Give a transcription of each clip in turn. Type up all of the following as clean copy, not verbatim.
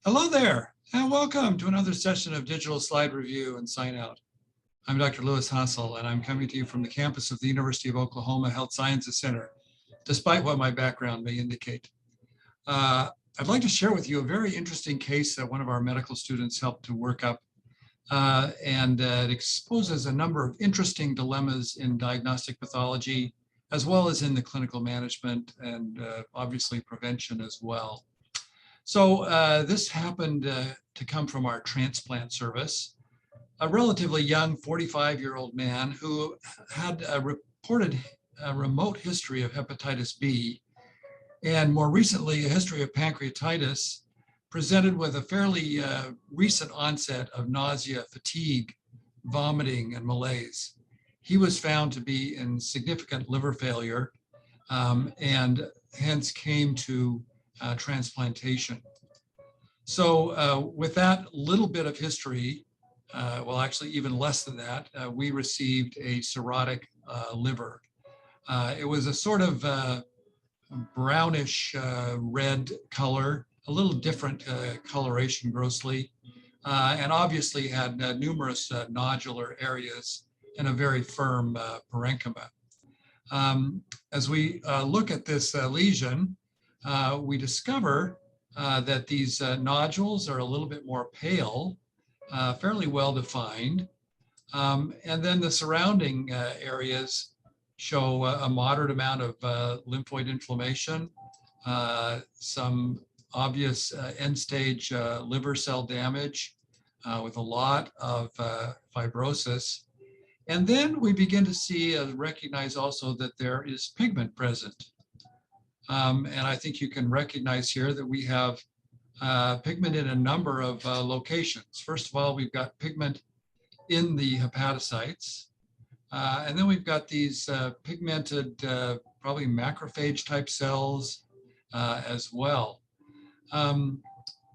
Hello there, and welcome to another session of Digital Slide Review and Sign Out. I'm Dr. Lewis Hassel, and I'm coming to you from the campus of the University of Oklahoma Health Sciences Center, despite what my background may indicate. I'd like to share with you a very interesting case that one of our medical students helped to work up, and it exposes a number of interesting dilemmas in diagnostic pathology, as well as in the clinical management and obviously prevention as well. So this happened to come from our transplant service. A relatively young 45-year-old man who had a reported remote history of hepatitis B and more recently a history of pancreatitis, presented with a fairly recent onset of nausea, fatigue, vomiting, and malaise. He was found to be in significant liver failure and hence came to transplantation. So with that little bit of history, well, actually even less than that, we received a cirrhotic liver. It was a sort of brownish red color, a little different coloration grossly, and obviously had numerous nodular areas and a very firm parenchyma. As we look at this lesion, we discover that these nodules are a little bit more pale, fairly well defined, and then the surrounding areas show a moderate amount of lymphoid inflammation, some obvious end-stage liver cell damage with a lot of fibrosis. And then we begin to see, recognize also that there is pigment present. And I think you can recognize here that we have pigment in a number of locations. First of all, we've got pigment in the hepatocytes. And then we've got these pigmented, probably macrophage type cells as well.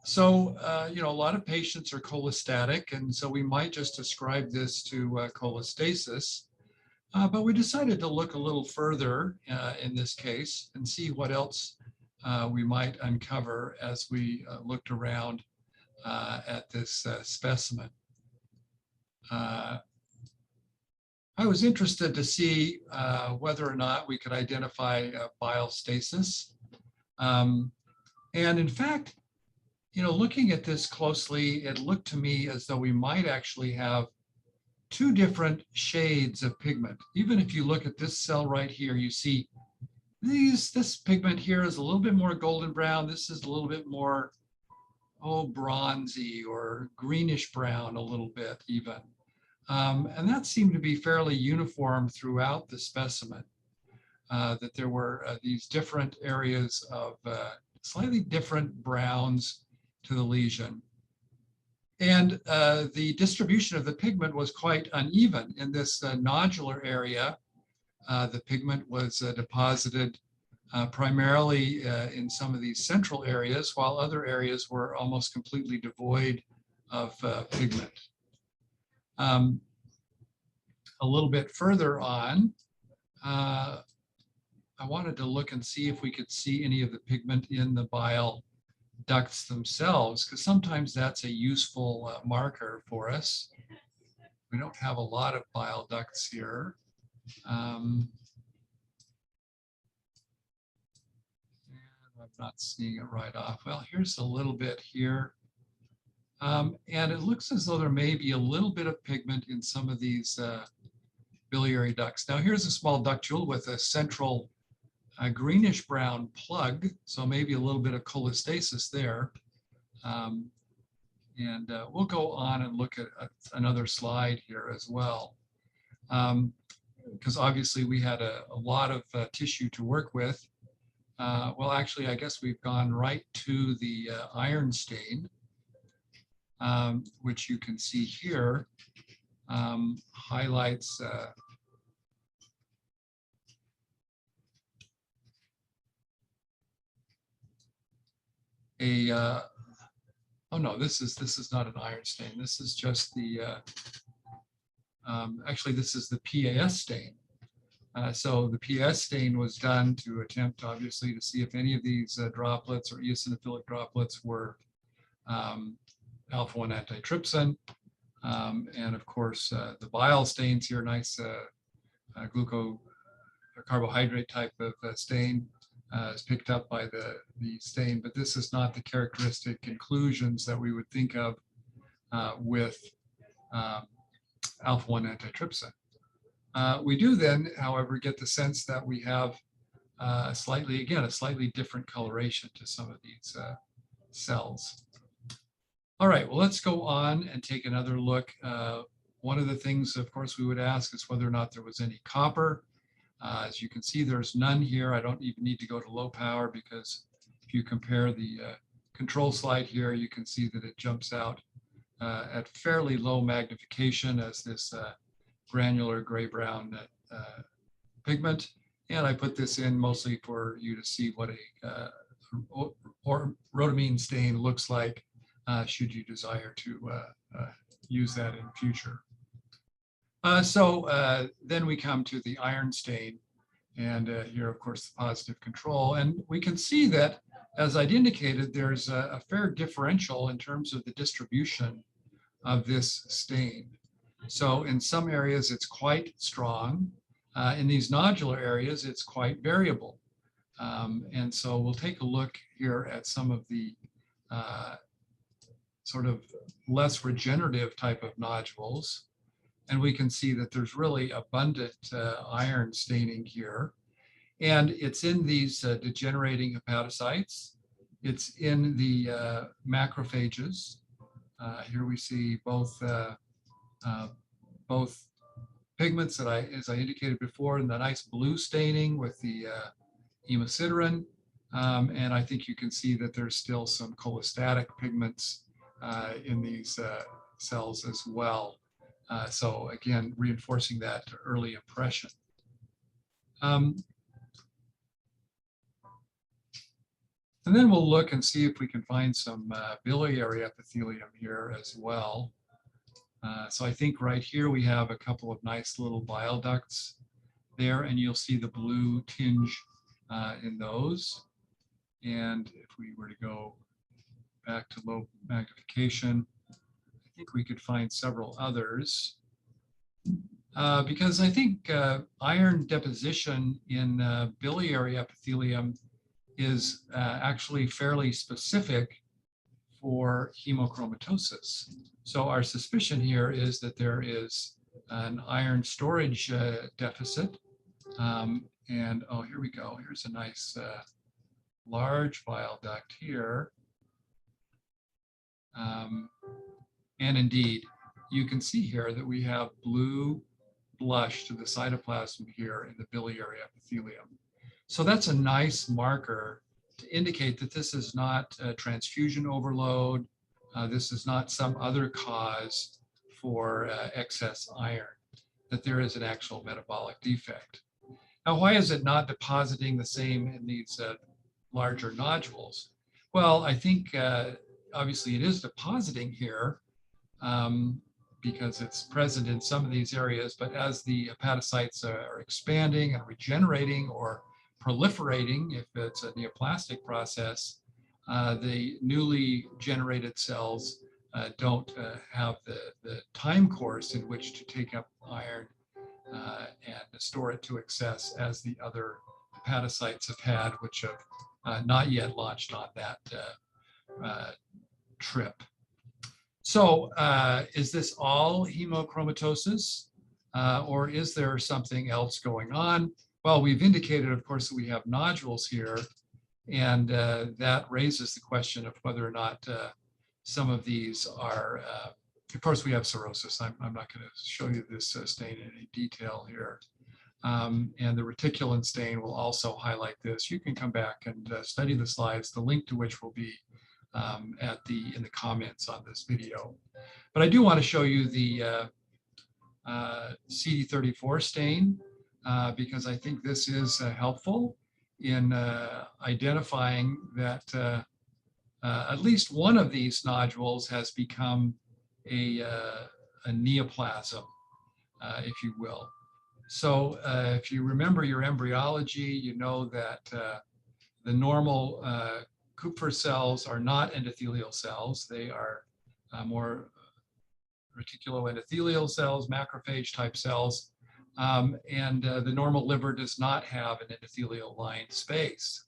So, you know, a lot of patients are cholestatic, and so we might just ascribe this to cholestasis. But we decided to look a little further in this case and see what else we might uncover as we looked around at this specimen. I was interested to see whether or not we could identify bile stasis. And in fact, you know, looking at this closely, it looked to me as though we might actually have two different shades of pigment. Even if you look at this cell right here, you see this pigment here is a little bit more golden brown. This is a little bit more, bronzy or greenish brown a little bit even. And that seemed to be fairly uniform throughout the specimen, that there were these different areas of slightly different browns to the lesion. And the distribution of the pigment was quite uneven. In this nodular area, the pigment was deposited primarily in some of these central areas, while other areas were almost completely devoid of pigment. A little bit further on, I wanted to look and see if we could see any of the pigment in the bile ducts themselves, because sometimes that's a useful marker for us. We don't have a lot of bile ducts here. And I'm not seeing it right off. Well, here's a little bit here. And it looks as though there may be a little bit of pigment in some of these biliary ducts. Now here's a small ductule with a central greenish brown plug, so maybe a little bit of cholestasis there. And we'll go on and look at another slide here as well. Because obviously we had a lot of tissue to work with. Well, actually, I guess we've gone right to the iron stain, which you can see here, highlights oh no, this is not an iron stain. This is just the, actually this is the PAS stain. So the PAS stain was done to attempt, obviously, to see if any of these droplets or eosinophilic droplets were alpha-1 antitrypsin, and of course the bile stains here, nice gluco or carbohydrate type of stain is picked up by the stain, but this is not the characteristic inclusions that we would think of with alpha-1 antitrypsin. We do then, however, get the sense that we have a slightly different coloration to some of these cells. All right, well, let's go on and take another look. One of the things, of course, we would ask is whether or not there was any copper. As you can see, there's none here. I don't even need to go to low power because if you compare the control slide here, you can see that it jumps out at fairly low magnification as this granular gray-brown pigment. And I put this in mostly for you to see what a rhodamine stain looks like should you desire to use that in future. So then we come to the iron stain, and here, of course, the positive control. And we can see that, as I'd indicated, there's a fair differential in terms of the distribution of this stain. So in some areas, it's quite strong. In these nodular areas, it's quite variable. And so we'll take a look here at some of the sort of less regenerative type of nodules. And we can see that there's really abundant iron staining here. And it's in these degenerating hepatocytes. It's in the macrophages. Here we see both pigments that as I indicated before, and the nice blue staining with the hemosiderin. And I think you can see that there's still some cholestatic pigments in these cells as well. So again, reinforcing that early impression. And then we'll look and see if we can find some biliary epithelium here as well. So I think right here we have a couple of nice little bile ducts there, and you'll see the blue tinge in those. And if we were to go back to low magnification, I think we could find several others. Because I think iron deposition in biliary epithelium is actually fairly specific for hemochromatosis. So our suspicion here is that there is an iron storage deficit. And oh, here we go. Here's a nice large bile duct here. And indeed, you can see here that we have blue blush to the cytoplasm here in the biliary epithelium. So that's a nice marker to indicate that this is not a transfusion overload. This is not some other cause for excess iron, that there is an actual metabolic defect. Now, why is it not depositing the same in these larger nodules? Well, I think obviously it is depositing here because it's present in some of these areas, but as the hepatocytes are expanding and regenerating or proliferating, if it's a neoplastic process, the newly generated cells don't have the time course in which to take up iron and store it to excess as the other hepatocytes have had, which have not yet launched on that trip. So is this all hemochromatosis or is there something else going on? Well, we've indicated, of course, that we have nodules here, and that raises the question of whether or not some of these are, of course, we have cirrhosis. I'm not going to show you this stain in any detail here. And the reticulin stain will also highlight this. You can come back and study the slides, the link to which will be in the comments on this video. But I do want to show you the CD34 stain because I think this is helpful in identifying that at least one of these nodules has become a neoplasm, if you will. So if you remember your embryology, you know that the normal Kupffer cells are not endothelial cells. They are more reticuloendothelial cells, macrophage type cells. The normal liver does not have an endothelial lined space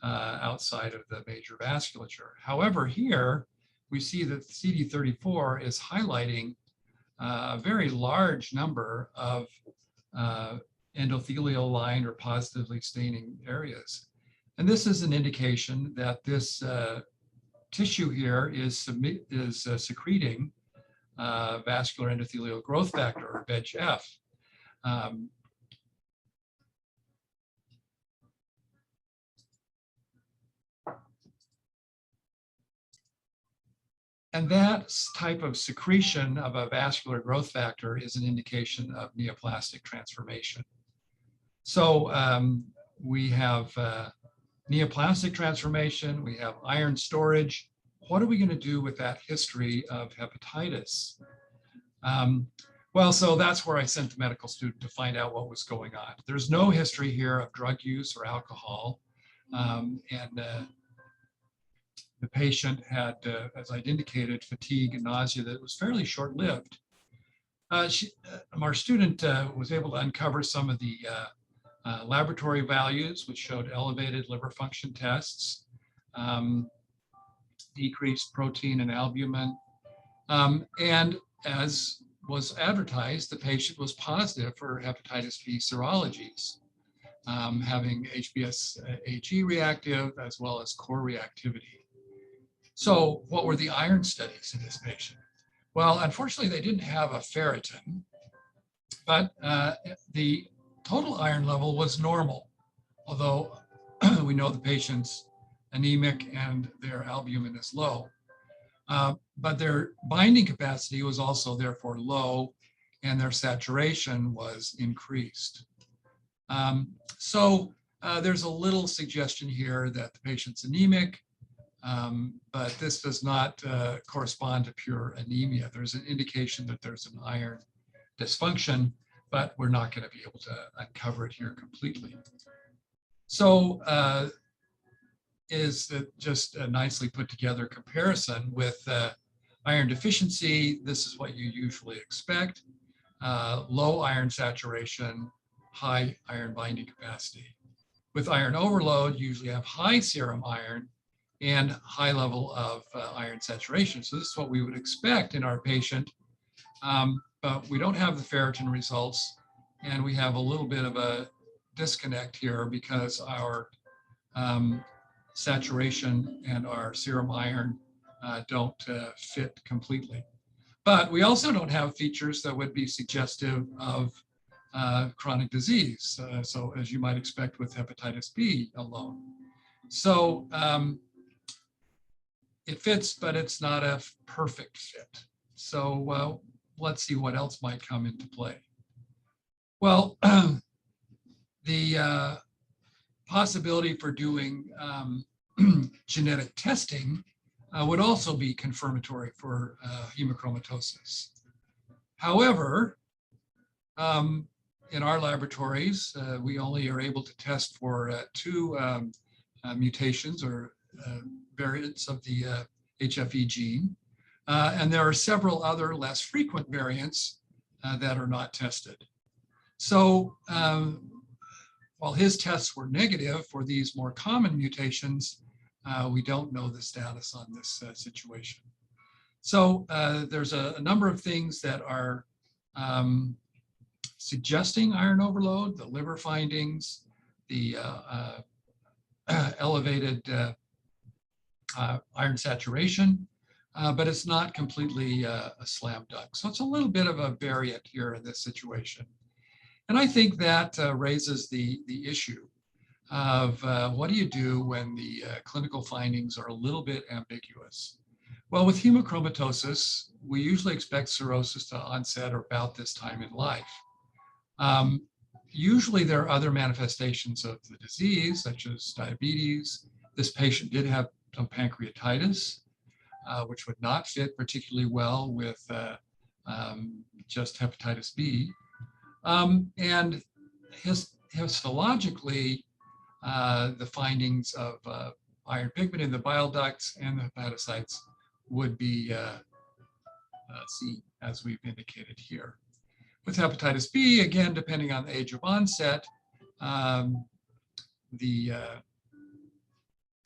outside of the major vasculature. However, here we see that CD34 is highlighting a very large number of endothelial lined or positively staining areas. And this is an indication that this tissue here is secreting vascular endothelial growth factor, or VEGF. And that type of secretion of a vascular growth factor is an indication of neoplastic transformation. So we have neoplastic transformation, we have iron storage. What are we going to do with that history of hepatitis? Well, so that's where I sent the medical student to find out what was going on. There's no history here of drug use or alcohol. The patient had, as I'd indicated, fatigue and nausea that was fairly short-lived. Our student was able to uncover some of the laboratory values, which showed elevated liver function tests, decreased protein and albumin. And as was advertised, the patient was positive for hepatitis B serologies, having HBsAg reactive as well as core reactivity. So what were the iron studies in this patient? Well, unfortunately, they didn't have a ferritin, but the total iron level was normal, although we know the patient's anemic and their albumin is low. But their binding capacity was also therefore low, and their saturation was increased. There's a little suggestion here that the patient's anemic, but this does not correspond to pure anemia. There's an indication that there's an iron dysfunction, but we're not going to be able to uncover it here completely. So is just a nicely put together comparison with iron deficiency. This is what you usually expect. Low iron saturation, high iron binding capacity. With iron overload, you usually have high serum iron and high level of iron saturation. So this is what we would expect in our patient, but we don't have the ferritin results, and we have a little bit of a disconnect here because our saturation and our serum iron don't fit completely. But we also don't have features that would be suggestive of chronic disease, so as you might expect with hepatitis B alone. So it fits, but it's not a perfect fit. So let's see what else might come into play. Well, the possibility for doing genetic testing would also be confirmatory for hemochromatosis. However, in our laboratories, we only are able to test for two mutations or variants of the HFE gene. And there are several other less frequent variants that are not tested. So while his tests were negative for these more common mutations, we don't know the status on this situation. So there's a number of things that are suggesting iron overload, the liver findings, the elevated iron saturation, but it's not completely a slam dunk. So it's a little bit of a variant here in this situation. And I think that raises the issue of what do you do when the clinical findings are a little bit ambiguous? Well, with hemochromatosis, we usually expect cirrhosis to onset about this time in life. Usually there are other manifestations of the disease, such as diabetes. This patient did have some pancreatitis, which would not fit particularly well with just hepatitis B. And histologically, the findings of iron pigment in the bile ducts and the hepatocytes would be seen, as we've indicated here. With hepatitis B, again, depending on the age of onset, the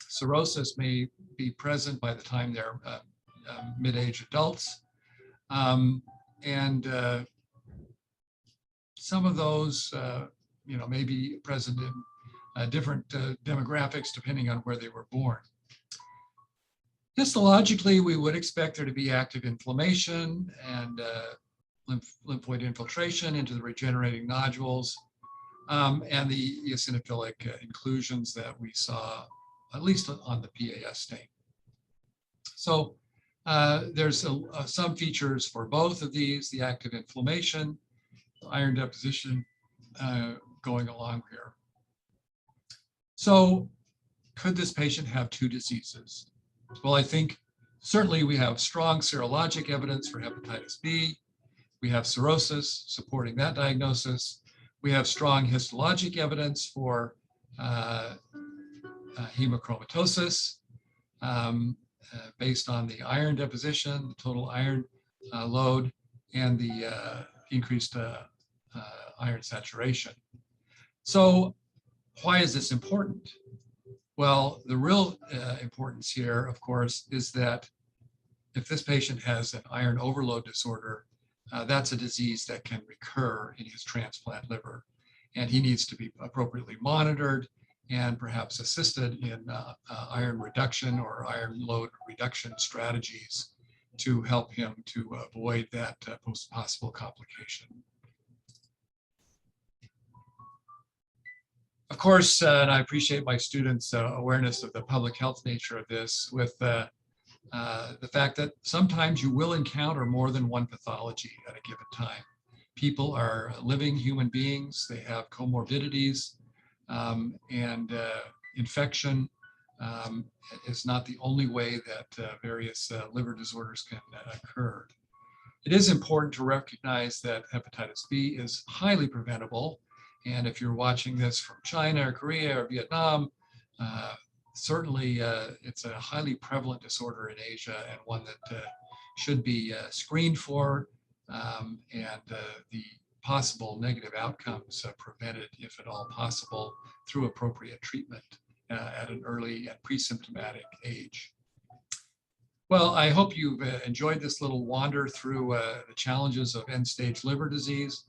cirrhosis may be present by the time they're mid-age adults. Some of those, may be present in different demographics depending on where they were born. Histologically, we would expect there to be active inflammation and lymphoid infiltration into the regenerating nodules, and the eosinophilic inclusions that we saw, at least on the PAS stain. So there's some features for both of these, the active inflammation, the iron deposition going along here. So could this patient have two diseases? Well, I think certainly we have strong serologic evidence for hepatitis B. We have cirrhosis supporting that diagnosis. We have strong histologic evidence for hemochromatosis based on the iron deposition, the total iron load, and the increased iron saturation. So why is this important? Well, the real importance here, of course, is that if this patient has an iron overload disorder, that's a disease that can recur in his transplant liver, and he needs to be appropriately monitored and perhaps assisted in iron reduction or iron load reduction strategies to help him to avoid that possible complication. Of course, and I appreciate my students' awareness of the public health nature of this, with the fact that sometimes you will encounter more than one pathology at a given time. People are living human beings, they have comorbidities, and infection is not the only way that various liver disorders can occur. It is important to recognize that hepatitis B is highly preventable. And if you're watching this from China or Korea or Vietnam, certainly it's a highly prevalent disorder in Asia, and one that should be screened for, and the possible negative outcomes prevented, if at all possible, through appropriate treatment at an early and pre-symptomatic age. Well, I hope you've enjoyed this little wander through the challenges of end-stage liver disease.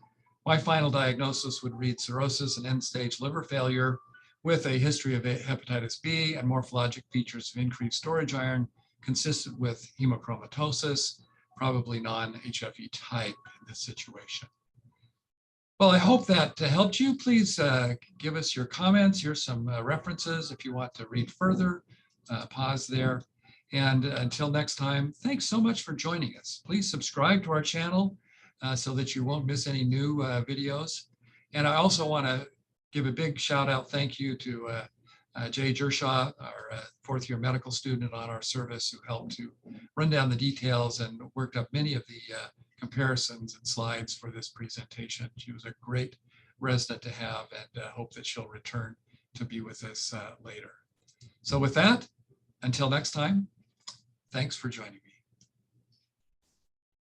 My final diagnosis would read cirrhosis and end-stage liver failure with a history of hepatitis B and morphologic features of increased storage iron consistent with hemochromatosis, probably non-HFE type in this situation. Well, I hope that helped you. Please give us your comments. Here's some references if you want to read further. Pause there. And until next time, thanks so much for joining us. Please subscribe to our channel so that you won't miss any new videos. And I also want to give a big shout out, thank you to Jay Jershaw, our fourth year medical student on our service, who helped to run down the details and worked up many of the comparisons and slides for this presentation. She was a great resident to have, and hope that she'll return to be with us later. So with that, until next time, thanks for joining me.